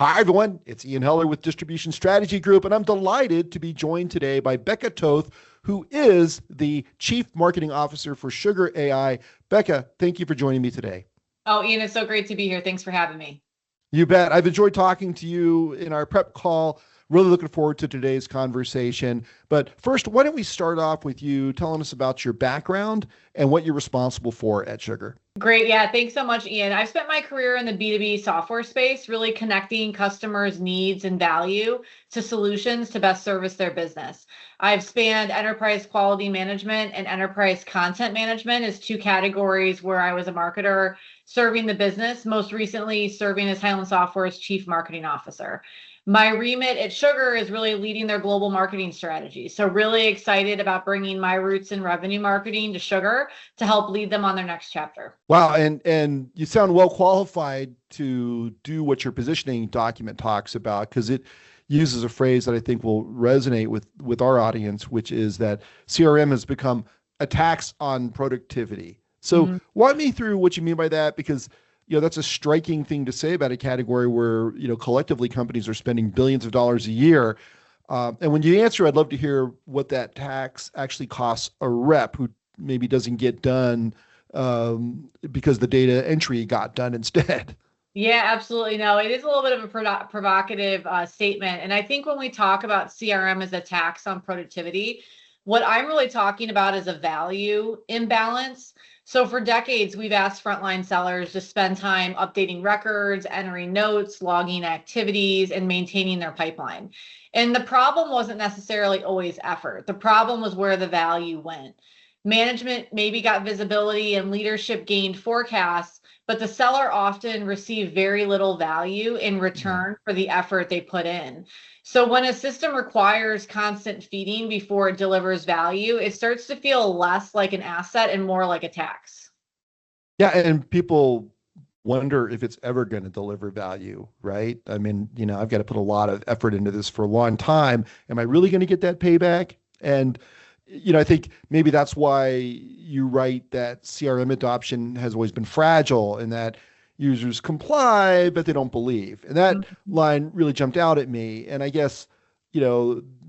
Hi, everyone. It's Ian Heller with Distribution Strategy Group, and I'm delighted to be joined today by Becca Toth, who is the Chief Marketing Officer for Sugar AI. Becca, thank you for joining me today. Oh, Ian, it's so great to be here. Thanks for having me. You bet. I've enjoyed talking to you in our prep call. Really looking forward to today's conversation. But first, why don't we start off with you telling us about your background and what you're responsible for at Sugar? Great. Yeah. Thanks so much, Ian. I've spent my career in the B2B software space, really connecting customers' needs and value to solutions to best service their business. I've spanned enterprise quality management and enterprise content management as two categories where I was a marketer serving the business, most recently serving as Highland Software's Chief Marketing Officer. My remit at Sugar is really leading their global marketing strategy. So really excited about bringing my roots in revenue marketing to Sugar to help lead them on their next chapter. Wow, and you sound well qualified to do what your positioning document talks about, because it uses a phrase that I think will resonate with our audience, which is that CRM has become a tax on productivity. So walk me through what you mean by that, because that's a striking thing to say about a category where, collectively companies are spending billions of dollars a year. And when you answer, I'd love to hear what that tax actually costs a rep who maybe doesn't get done because the data entry got done instead. Yeah, absolutely. No, it is a little bit of a provocative statement. And I think when we talk about CRM as a tax on productivity, what I'm really talking about is a value imbalance. So for decades, we've asked frontline sellers to spend time updating records, entering notes, logging activities, and maintaining their pipeline. And the problem wasn't necessarily always effort. The problem was where the value went. Management maybe got visibility and leadership gained forecasts, but the seller often received very little value in return for the effort they put in. So when a system requires constant feeding before it delivers value, it starts to feel less like an asset and more like a tax. Yeah, and people wonder if it's ever going to deliver value, right? I mean, I've got to put a lot of effort into this for a long time. Am I really going to get that payback? And I think maybe that's why you write that CRM adoption has always been fragile and that users comply, but they don't believe. And that line really jumped out at me. And I guess,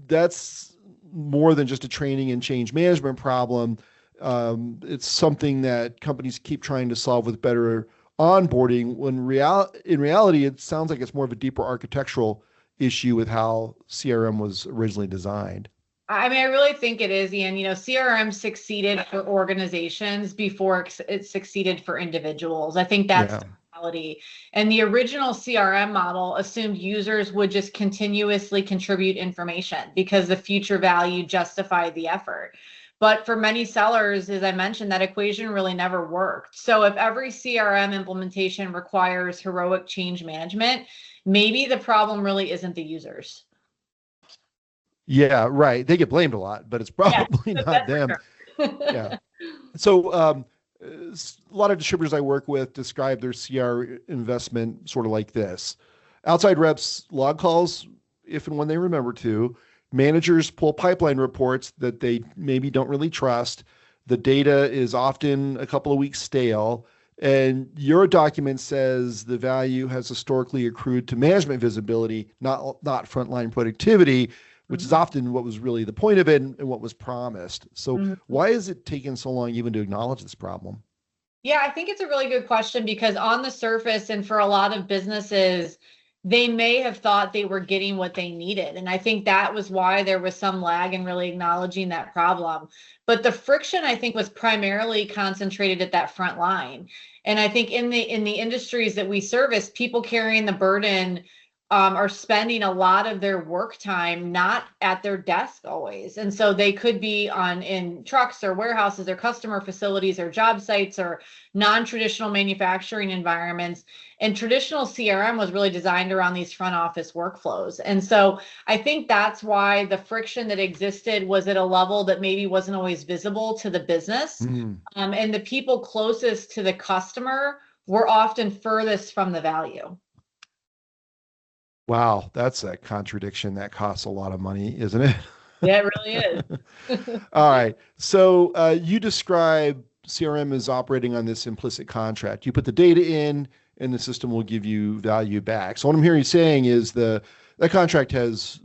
that's more than just a training and change management problem. It's something that companies keep trying to solve with better onboarding, when in reality, it sounds like it's more of a deeper architectural issue with how CRM was originally designed. I mean, I really think it is, Ian. CRM succeeded for organizations before it succeeded for individuals. I think that's the reality. And the original CRM model assumed users would just continuously contribute information because the future value justified the effort. But for many sellers, as I mentioned, that equation really never worked. So if every CRM implementation requires heroic change management, maybe the problem really isn't the users. Yeah, right. They get blamed a lot, but it's probably not them. Yeah. So a lot of distributors I work with describe their CR investment sort of like this. Outside reps log calls if and when they remember to. Managers pull pipeline reports that they maybe don't really trust. The data is often a couple of weeks stale. And your document says the value has historically accrued to management visibility, not frontline productivity, which is often what was really the point of it and what was promised. So why is it taking so long even to acknowledge this problem? Yeah, I think it's a really good question, because on the surface and for a lot of businesses, they may have thought they were getting what they needed. And I think that was why there was some lag in really acknowledging that problem. But the friction, I think, was primarily concentrated at that front line. And I think in the industries that we service, people carrying the burden are spending a lot of their work time not at their desk always. And so they could be in trucks or warehouses or customer facilities or job sites or non-traditional manufacturing environments. And traditional CRM was really designed around these front office workflows. And so I think that's why the friction that existed was at a level that maybe wasn't always visible to the business. And the people closest to the customer were often furthest from the value. Wow, that's a contradiction that costs a lot of money, isn't it? Yeah, it really is. All right. So you describe CRM as operating on this implicit contract. You put the data in, and the system will give you value back. So what I'm hearing you saying is that contract has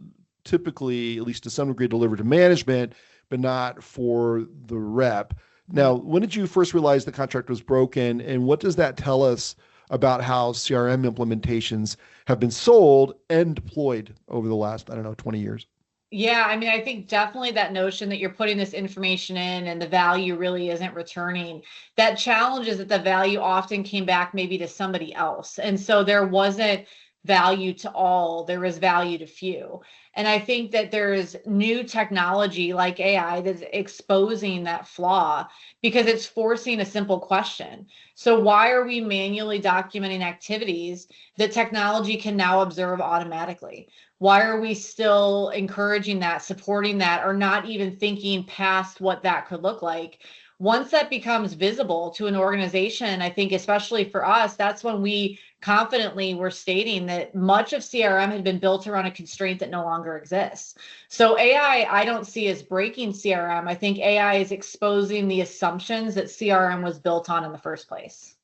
typically, at least to some degree, delivered to management, but not for the rep. Now, when did you first realize the contract was broken, and what does that tell us about how CRM implementations have been sold and deployed over the last, I don't know, 20 years? Yeah, I mean, I think definitely that notion that you're putting this information in and the value really isn't returning. That challenge is that the value often came back maybe to somebody else. And so there wasn't value to all, there was value to few. And I think that there's new technology like AI that's exposing that flaw because it's forcing a simple question. So why are we manually documenting activities that technology can now observe automatically? Why are we still encouraging that, supporting that, or not even thinking past what that could look like? Once that becomes visible to an organization, I think especially for us, that's when we confidently were stating that much of CRM had been built around a constraint that no longer exists. So AI, I don't see as breaking CRM. I think AI is exposing the assumptions that CRM was built on in the first place.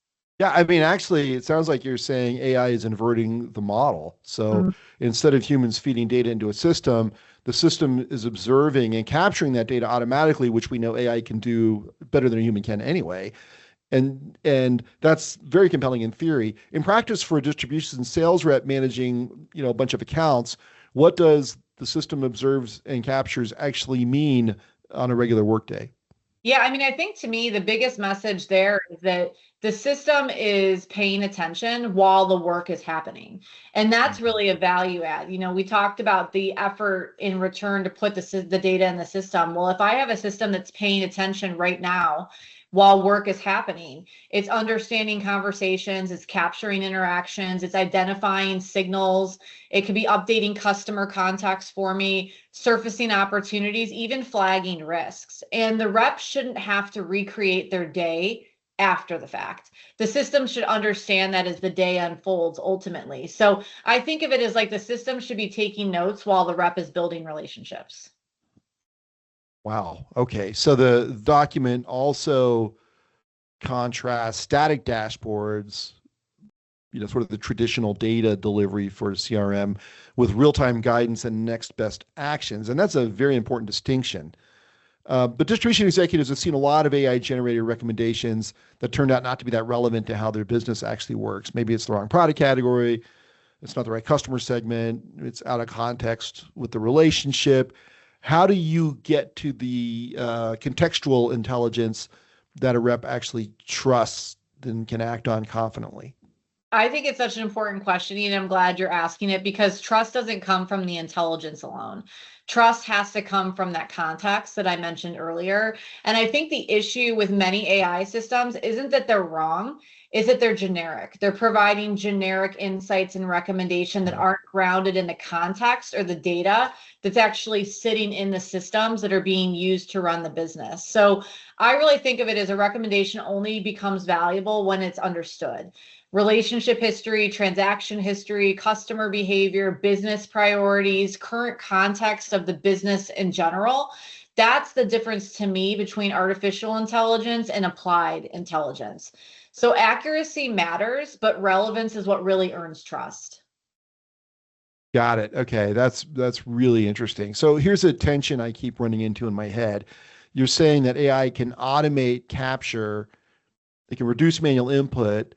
Yeah, I mean, actually, it sounds like you're saying AI is inverting the model. So Mhm. instead of humans feeding data into a system, the system is observing and capturing that data automatically, which we know AI can do better than a human can anyway. And that's very compelling in theory. In practice, for a distribution sales rep managing, a bunch of accounts, what does the system observes and captures actually mean on a regular workday? Yeah, I mean, I think to me, the biggest message there is that the system is paying attention while the work is happening. And that's really a value add. We talked about the effort in return to put the data in the system. Well, if I have a system that's paying attention right now while work is happening, it's understanding conversations, it's capturing interactions, it's identifying signals, it could be updating customer contacts for me, surfacing opportunities, even flagging risks. And the rep shouldn't have to recreate their day after the fact. The system should understand that as the day unfolds ultimately. So I think of it as like the system should be taking notes while the rep is building relationships. Wow. Okay. So the document also contrasts static dashboards, sort of the traditional data delivery for CRM with real-time guidance and next best actions. And that's a very important distinction. But distribution executives have seen a lot of AI generated recommendations that turned out not to be that relevant to how their business actually works. Maybe it's the wrong product category, it's not the right customer segment, it's out of context with the relationship. How do you get to the contextual intelligence that a rep actually trusts and can act on confidently? I think it's such an important question, and I'm glad you're asking it because trust doesn't come from the intelligence alone. Trust has to come from that context that I mentioned earlier. And I think the issue with many AI systems isn't that they're wrong, is that they're generic. They're providing generic insights and recommendation that aren't grounded in the context or the data that's actually sitting in the systems that are being used to run the business. So I really think of it as a recommendation only becomes valuable when it's understood. Relationship history, transaction history, customer behavior, business priorities, current context of the business in general. That's the difference to me between artificial intelligence and applied intelligence. So accuracy matters, but relevance is what really earns trust. Got it. Okay, that's really interesting. So here's a tension I keep running into in my head. You're saying that AI can automate capture, it can reduce manual input,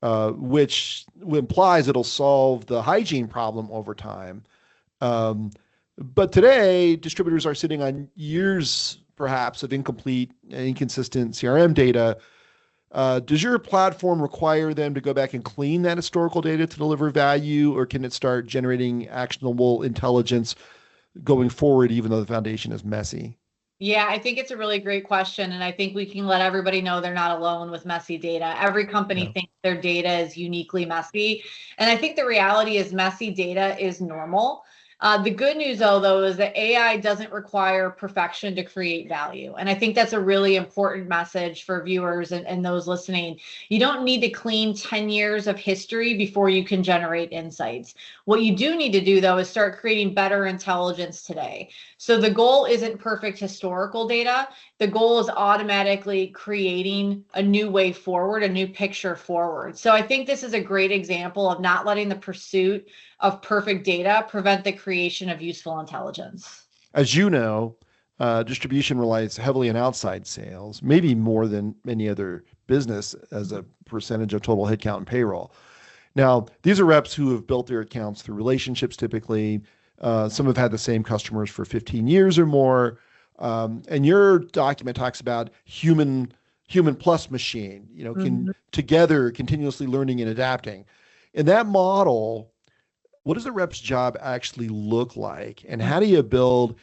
which implies it'll solve the hygiene problem over time. Um, but today, distributors are sitting on years, perhaps, of incomplete and inconsistent CRM data. Does your platform require them to go back and clean that historical data to deliver value, or can it start generating actionable intelligence going forward, even though the foundation is messy? Yeah, I think it's a really great question. And I think we can let everybody know they're not alone with messy data. Every company Yeah. thinks their data is uniquely messy. And I think the reality is messy data is normal. The good news, though, is that AI doesn't require perfection to create value. And I think that's a really important message for viewers and those listening. You don't need to clean 10 years of history before you can generate insights. What you do need to do, though, is start creating better intelligence today. So the goal isn't perfect historical data. The goal is automatically creating a new way forward, a new picture forward. So I think this is a great example of not letting the pursuit of perfect data prevent the creation of useful intelligence. As you know, distribution relies heavily on outside sales, maybe more than any other business as a percentage of total headcount and payroll. Now, these are reps who have built their accounts through relationships typically. Some have had the same customers for 15 years or more. And your document talks about human plus machine, together continuously learning and adapting. In that model, what does a rep's job actually look like? And how do you build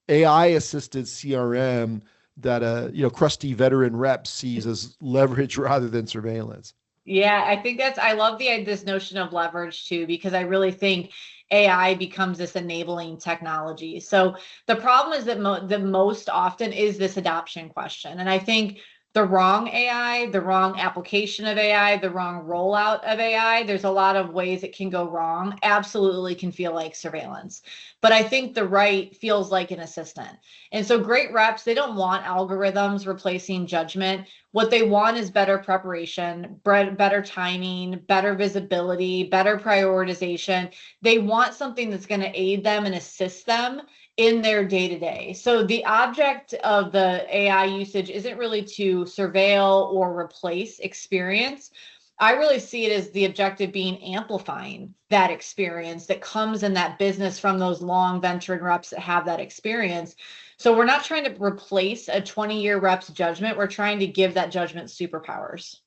AI-assisted CRM that a crusty veteran rep sees as leverage rather than surveillance? Yeah, I think I love this notion of leverage too, because I really think AI becomes this enabling technology. So the problem is that the most often is this adoption question. And I think the wrong AI, the wrong application of AI, the wrong rollout of AI, there's a lot of ways it can go wrong, absolutely can feel like surveillance. But I think the right feels like an assistant. And so great reps, they don't want algorithms replacing judgment. What they want is better preparation, better timing, better visibility, better prioritization. They want something that's going to aid them and assist them in their day-to-day. So the object of the AI usage isn't really to surveil or replace experience. I really see it as the objective being amplifying that experience that comes in that business from those long veteran reps that have that experience. So we're not trying to replace a 20-year rep's judgment. We're trying to give that judgment superpowers.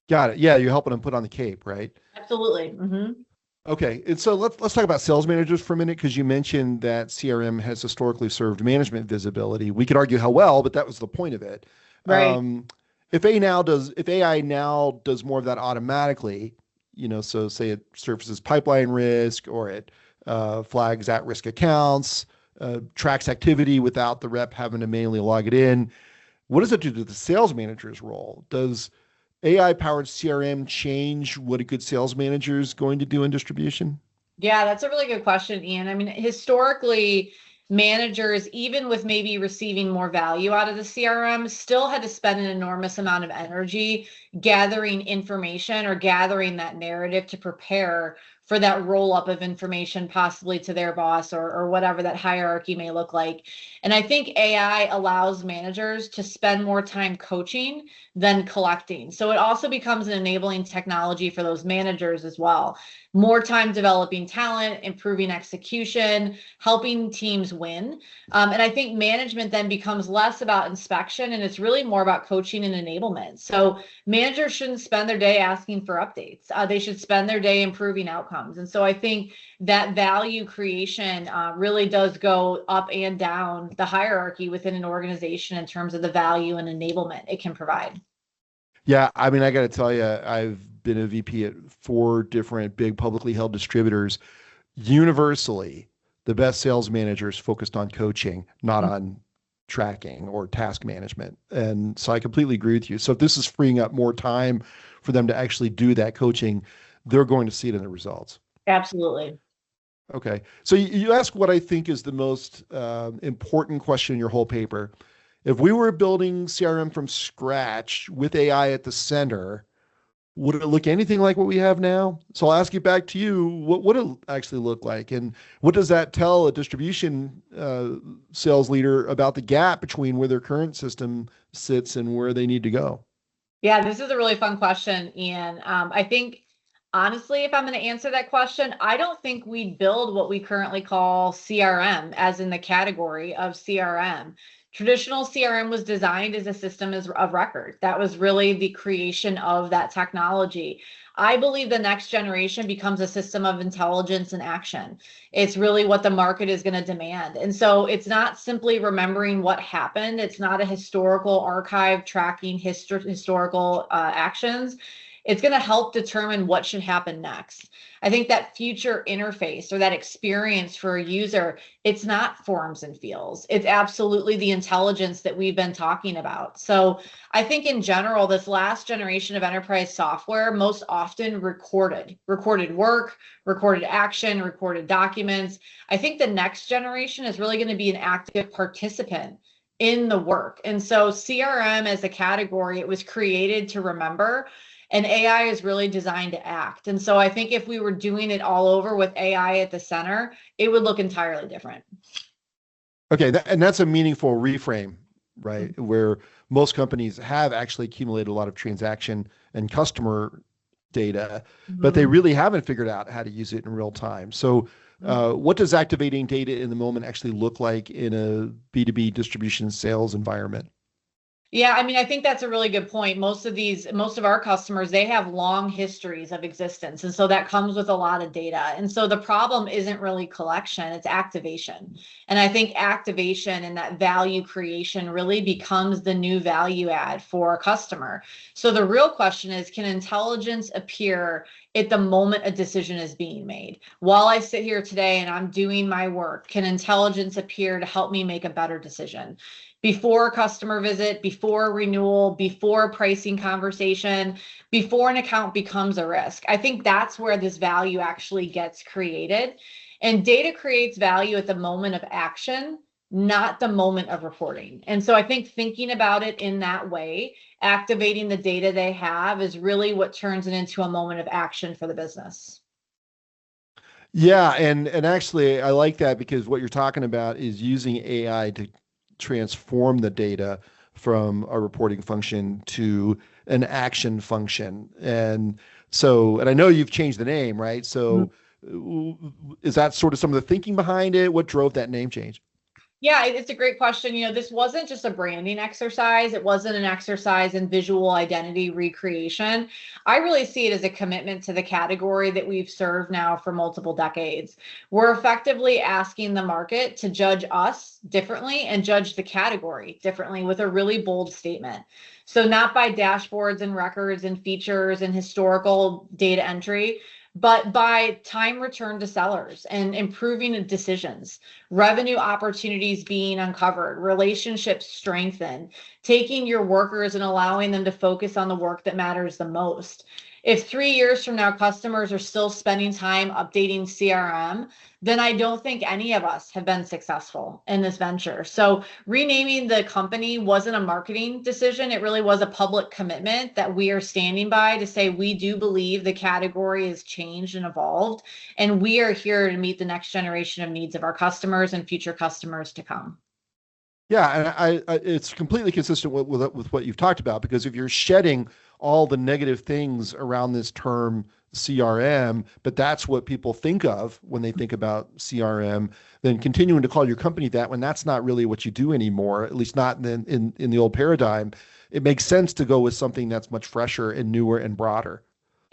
Got it. Yeah, you're helping them put on the cape, right? Absolutely. Mm-hmm. Okay, and so let's talk about sales managers for a minute, because you mentioned that CRM has historically served management visibility. We could argue how well, but that was the point of it. Right. If AI now does more of that automatically, so say it surfaces pipeline risk, or it flags at-risk accounts, tracks activity without the rep having to manually log it in, what does it do to the sales manager's role? Does AI-powered CRM change what a good sales manager is going to do in distribution? Yeah, that's a really good question, Ian. I mean, historically, managers, even with maybe receiving more value out of the CRM, still had to spend an enormous amount of energy gathering information or gathering that narrative to prepare for that roll up of information, possibly to their boss or whatever that hierarchy may look like. And I think AI allows managers to spend more time coaching than collecting. So it also becomes an enabling technology for those managers as well. More time developing talent, improving execution, helping teams win. And I think management then becomes less about inspection and it's really more about coaching and enablement. So managers shouldn't spend their day asking for updates. They should spend their day improving outcomes. And so I think that value creation really does go up and down the hierarchy within an organization in terms of the value and enablement it can provide. Yeah, I mean, I got to tell you, I've been a VP at 4 different big publicly held distributors. Universally, the best sales managers focused on coaching, not on tracking or task management. And so I completely agree with you. So if this is freeing up more time for them to actually do that coaching, they're going to see it in the results. Absolutely. Okay. So you ask what I think is the most important question in your whole paper. If we were building CRM from scratch with AI at the center, would it look anything like what we have now? So I'll ask you back to you, what would it actually look like? And what does that tell a distribution sales leader about the gap between where their current system sits and where they need to go? Yeah, this is a really fun question, Ian. I think, honestly, if I'm going to answer that question, I don't think we'd build what we currently call CRM, as in the category of CRM. Traditional CRM was designed as a system of record. That was really the creation of that technology. I believe the next generation becomes a system of intelligence and action. It's really what the market is going to demand. And so it's not simply remembering what happened. It's not a historical archive tracking historical actions. It's going to help determine what should happen next. I think that future interface or that experience for a user, it's not forms and fields. It's absolutely the intelligence that we've been talking about. So I think in general, this last generation of enterprise software most often recorded work, recorded action, recorded documents. I think the next generation is really going to be an active participant in the work. And so CRM as a category, it was created to remember, and AI is really designed to act. And so I think if we were doing it all over with AI at the center, it would look entirely different. Okay, and that's a meaningful reframe, right? Where most companies have actually accumulated a lot of transaction and customer data, but they really haven't figured out how to use it in real time. So what does activating data in the moment actually look like in a B2B distribution sales environment? Yeah, I mean, I think that's a really good point. Most of our customers, they have long histories of existence. And so that comes with a lot of data. And so the problem isn't really collection, it's activation. And I think activation and that value creation really becomes the new value add for a customer. So the real question is, can intelligence appear at the moment a decision is being made? While I sit here today and I'm doing my work, can intelligence appear to help me make a better decision? Before a customer visit, before a renewal, before a pricing conversation, before an account becomes a risk. I think that's where this value actually gets created. And data creates value at the moment of action, not the moment of reporting. And so I think thinking about it in that way, activating the data they have, is really what turns it into a moment of action for the business. Yeah, and actually I like that, because what you're talking about is using AI to transform the data from a reporting function to an action function. And so, and I know you've changed the name, right? So is that sort of some of the thinking behind it? What drove that name change? Yeah, it's a great question. This wasn't just a branding exercise. It wasn't an exercise in visual identity recreation. I really see it as a commitment to the category that we've served now for multiple decades. We're effectively asking the market to judge us differently and judge the category differently with a really bold statement. So not by dashboards and records and features and historical data entry, but by time returned to sellers and improving decisions, revenue opportunities being uncovered, relationships strengthened, taking your workers and allowing them to focus on the work that matters the most. If 3 years from now, customers are still spending time updating CRM, then I don't think any of us have been successful in this venture. So renaming the company wasn't a marketing decision. It really was a public commitment that we are standing by to say we do believe the category has changed and evolved, and we are here to meet the next generation of needs of our customers and future customers to come. Yeah, and it's completely consistent with what you've talked about, because if you're shedding all the negative things around this term CRM, but that's what people think of when they think about CRM, then continuing to call your company that when that's not really what you do anymore, at least not in the old paradigm, it makes sense to go with something that's much fresher and newer and broader.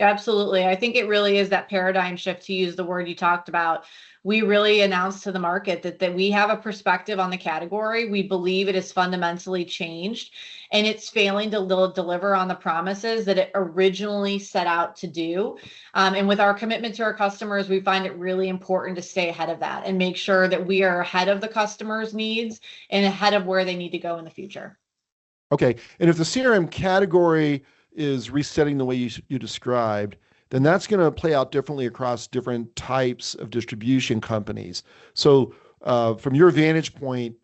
Absolutely. I think it really is that paradigm shift, to use the word you talked about. We really announced to the market that we have a perspective on the category. We believe it has fundamentally changed, and it's failing to deliver on the promises that it originally set out to do. And with our commitment to our customers, we find it really important to stay ahead of that and make sure that we are ahead of the customers' needs and ahead of where they need to go in the future. Okay, and if the CRM category is resetting the way you described, then that's going to play out differently across different types of distribution companies. So from your vantage point,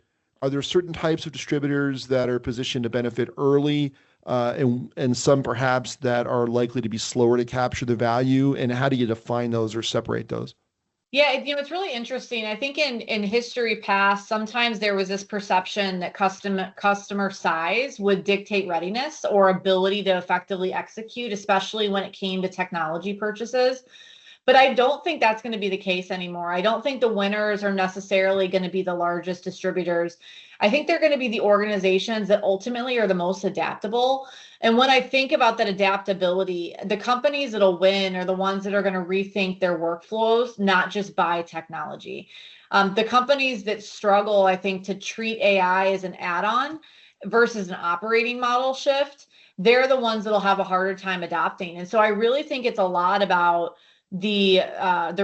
are there certain types of distributors that are positioned to benefit early, and some perhaps that are likely to be slower to capture the value? And how do you define those or separate those? Yeah, it's really interesting. I think in history past, sometimes there was this perception that customer size would dictate readiness or ability to effectively execute, especially when it came to technology purchases. But I don't think that's going to be the case anymore. I don't think the winners are necessarily going to be the largest distributors. I think they're going to be the organizations that ultimately are the most adaptable. And when I think about that adaptability, the companies that'll win are the ones that are going to rethink their workflows, not just buy technology. The companies that struggle, I think, to treat AI as an add-on versus an operating model shift, they're the ones that'll have a harder time adopting. And so I really think it's a lot about the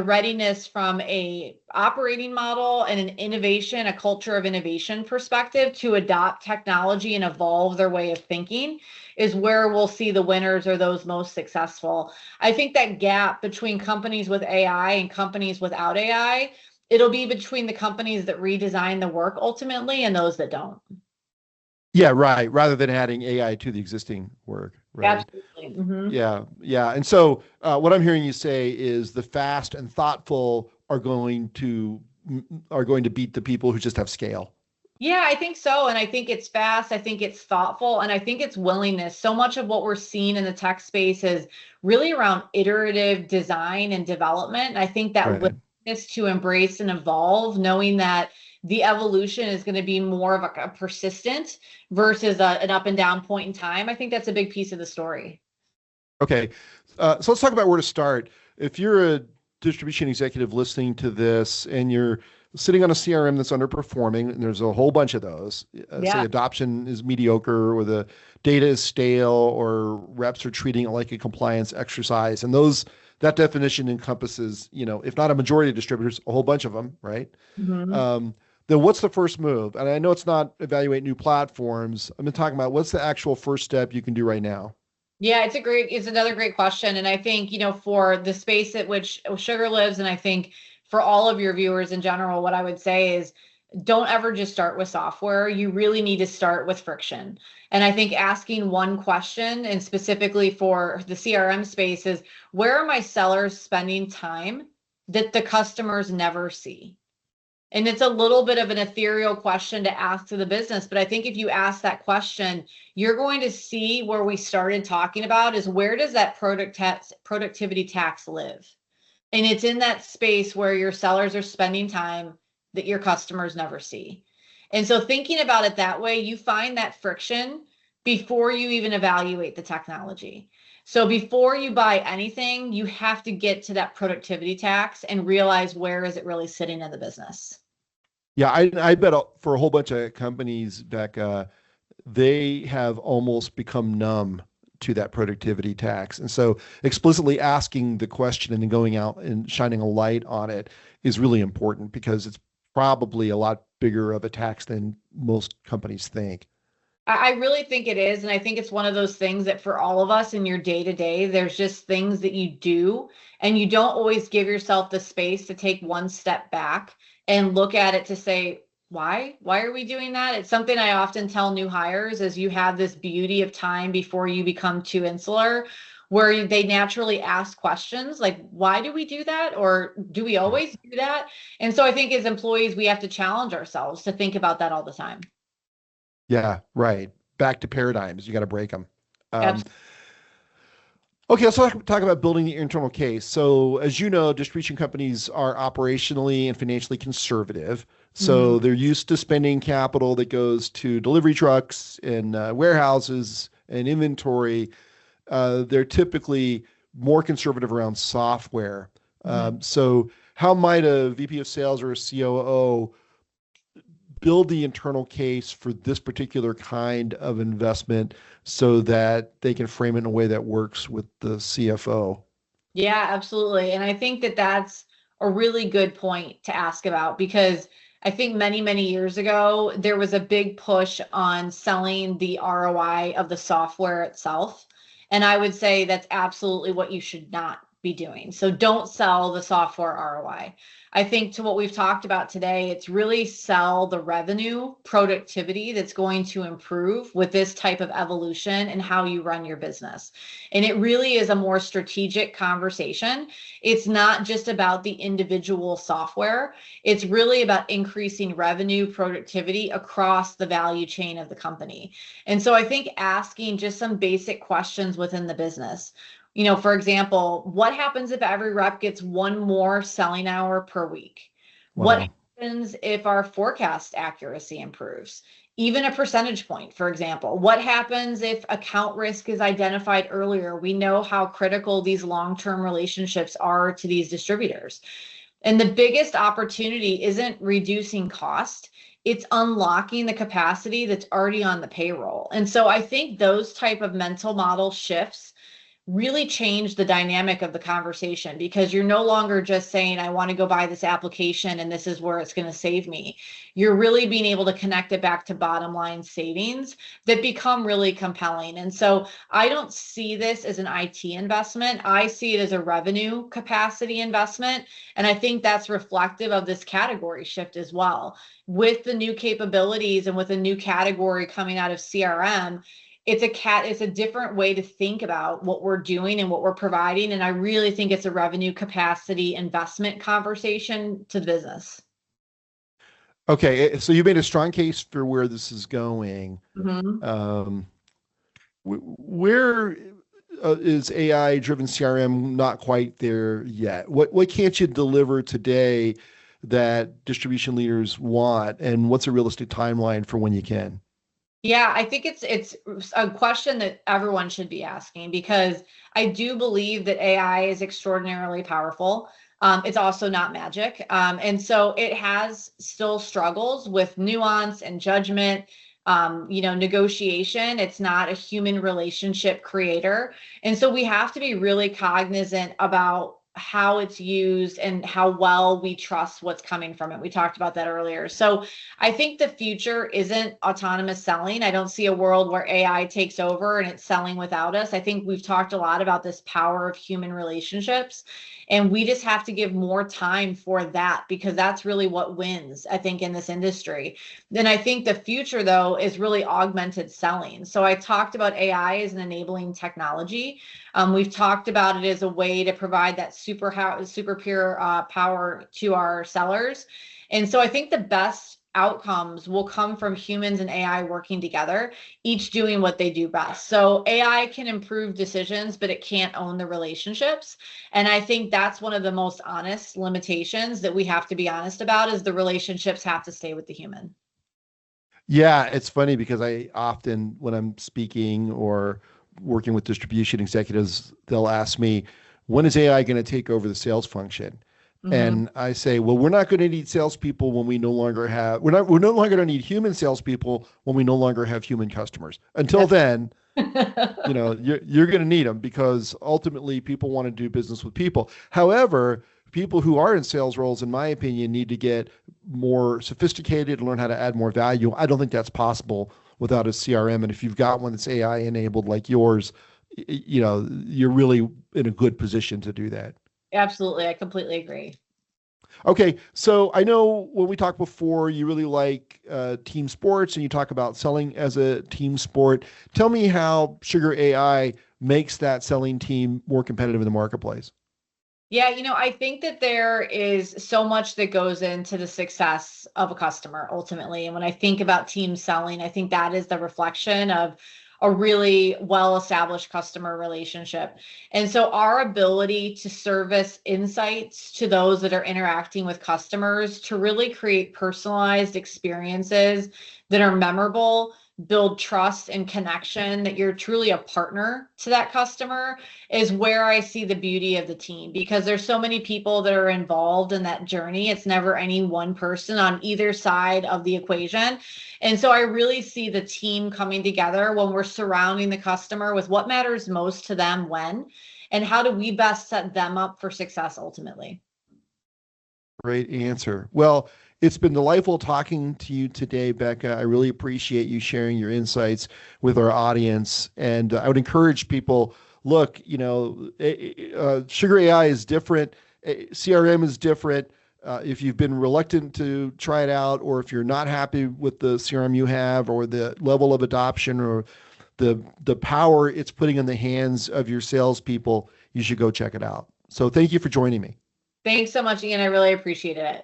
readiness from a operating model and an innovation, a culture of innovation perspective to adopt technology and evolve their way of thinking is where we'll see the winners or those most successful. I think that gap between companies with AI and companies without AI, it'll be between the companies that redesign the work ultimately and those that don't. Yeah, right. Rather than adding AI to the existing work, right? Absolutely. Mm-hmm. Yeah, yeah. And so what I'm hearing you say is the fast and thoughtful are going to beat the people who just have scale. Yeah, I think so. And I think it's fast. I think it's thoughtful. And I think it's willingness. So much of what we're seeing in the tech space is really around iterative design and development. And I think that Right. willingness to embrace and evolve, knowing that the evolution is going to be more of a persistent versus an up and down point in time. I think that's a big piece of the story. Okay. So let's talk about where to start. If you're a distribution executive listening to this and you're sitting on a CRM that's underperforming, and there's a whole bunch of those, say Yeah. adoption is mediocre or the data is stale or reps are treating it like a compliance exercise. And that definition encompasses, if not a majority of distributors, a whole bunch of them, right? Mhm. Um, then what's the first move? And I know it's not evaluate new platforms. I've been talking about what's the actual first step you can do right now. Yeah, it's another great question. And I think, for the space at which sugar lives, and I think for all of your viewers in general, what I would say is don't ever just start with software. You really need to start with friction. And I think asking one question, and specifically for the CRM space, is where are my sellers spending time that the customers never see? And it's a little bit of an ethereal question to ask to the business. But I think if you ask that question, you're going to see where we started talking about is where does that productivity tax live? And it's in that space where your sellers are spending time that your customers never see. And so thinking about it that way, you find that friction before you even evaluate the technology. So before you buy anything, you have to get to that productivity tax and realize where is it really sitting in the business. Yeah, I bet for a whole bunch of companies, Becca, they have almost become numb to that productivity tax. And so explicitly asking the question and then going out and shining a light on it is really important because it's probably a lot bigger of a tax than most companies think. I really think it is. And I think it's one of those things that for all of us in your day to day, there's just things that you do, and you don't always give yourself the space to take one step back and look at it to say, why? Why are we doing that? It's something I often tell new hires is you have this beauty of time before you become too insular, where they naturally ask questions like, why do we do that? Or do we Right. always do that? And so I think as employees, we have to challenge ourselves to think about that all the time. Yeah, right. Back to paradigms. You got to break them. Um, Absolutely. Okay, let's talk about building the internal case. So, as you know, distribution companies are operationally and financially conservative. So, they're used to spending capital that goes to delivery trucks and warehouses and inventory. They're typically more conservative around software. So, how might a VP of sales or a COO build the internal case for this particular kind of investment so that they can frame it in a way that works with the CFO? Yeah, absolutely. And I think that that's a really good point to ask about because I think many, many years ago, there was a big push on selling the ROI of the software itself. And I would say that's absolutely what you should not be doing. So don't sell the software ROI. I think to what we've talked about today, it's really sell the revenue productivity that's going to improve with this type of evolution and how you run your business. And it really is a more strategic conversation. It's not just about the individual software. It's really about increasing revenue productivity across the value chain of the company. And so I think asking just some basic questions within the business. For example, what happens if every rep gets one more selling hour per week? What Wow. happens if our forecast accuracy improves? Even a percentage point, for example. What happens if account risk is identified earlier? We know how critical these long-term relationships are to these distributors. And the biggest opportunity isn't reducing cost, it's unlocking the capacity that's already on the payroll. And so I think those type of mental model shifts really change the dynamic of the conversation, because you're no longer just saying, I want to go buy this application and this is where it's going to save me. You're really being able to connect it back to bottom line savings that become really compelling. And so I don't see this as an IT investment. I see it as a revenue capacity investment. And I think that's reflective of this category shift as well. With the new capabilities and with a new category coming out of CRM, it's a different way to think about what we're doing and what we're providing. And I really think it's a revenue capacity investment conversation to business. Okay, so you made a strong case for where this is going. Mm-hmm. Where is AI-driven CRM not quite there yet? What can't you deliver today that distribution leaders want, and what's a realistic timeline for when you can? Yeah, I think it's a question that everyone should be asking, because I do believe that AI is extraordinarily powerful. It's also not magic. And so it has still struggles with nuance and judgment, negotiation. It's not a human relationship creator. And so we have to be really cognizant about how it's used and how well we trust what's coming from it. We talked about that earlier. So I think the future isn't autonomous selling. I don't see a world where AI takes over and it's selling without us. I think we've talked a lot about this power of human relationships, and we just have to give more time for that, because that's really what wins, I think, in this industry. Then I think the future, though, is really augmented selling. So I talked about AI as an enabling technology. We've talked about it as a way to provide that super pure power to our sellers. And so I think the best outcomes will come from humans and AI working together, each doing what they do best. So AI can improve decisions, but it can't own the relationships. And I think that's one of the most honest limitations that we have to be honest about, is the relationships have to stay with the human. Yeah, it's funny because I often, when I'm speaking or working with distribution executives, they'll ask me, when is AI going to take over the sales function? Mm-hmm. And I say, well, we're not going to need salespeople when we no longer have, we're no longer going to need human salespeople when we no longer have human customers. Until then, you're going to need them, because ultimately people want to do business with people. However, people who are in sales roles, in my opinion, need to get more sophisticated and learn how to add more value. I don't think that's possible without a CRM. And if you've got one that's AI enabled like yours, you're really in a good position to do that. Absolutely. I completely agree. Okay, so I know when we talked before, you really like team sports, and you talk about selling as a team sport. Tell me how Sugar AI makes that selling team more competitive in the marketplace. Yeah, I think that there is so much that goes into the success of a customer ultimately. And when I think about team selling, I think that is the reflection of a really well-established customer relationship. And so our ability to service insights to those that are interacting with customers, to really create personalized experiences that are memorable, build trust and connection, that you're truly a partner to that customer, is where I see the beauty of the team, because there's so many people that are involved in that journey. It's never any one person on either side of the equation. And so I really see the team coming together when we're surrounding the customer with what matters most to them when, and how do we best set them up for success ultimately. Great answer. Well, it's been delightful talking to you today, Becca. I really appreciate you sharing your insights with our audience. And I would encourage people, look, Sugar AI is different. CRM is different. If you've been reluctant to try it out, or if you're not happy with the CRM you have, or the level of adoption, or the power it's putting in the hands of your salespeople, you should go check it out. So thank you for joining me. Thanks so much, Ian. I really appreciated it.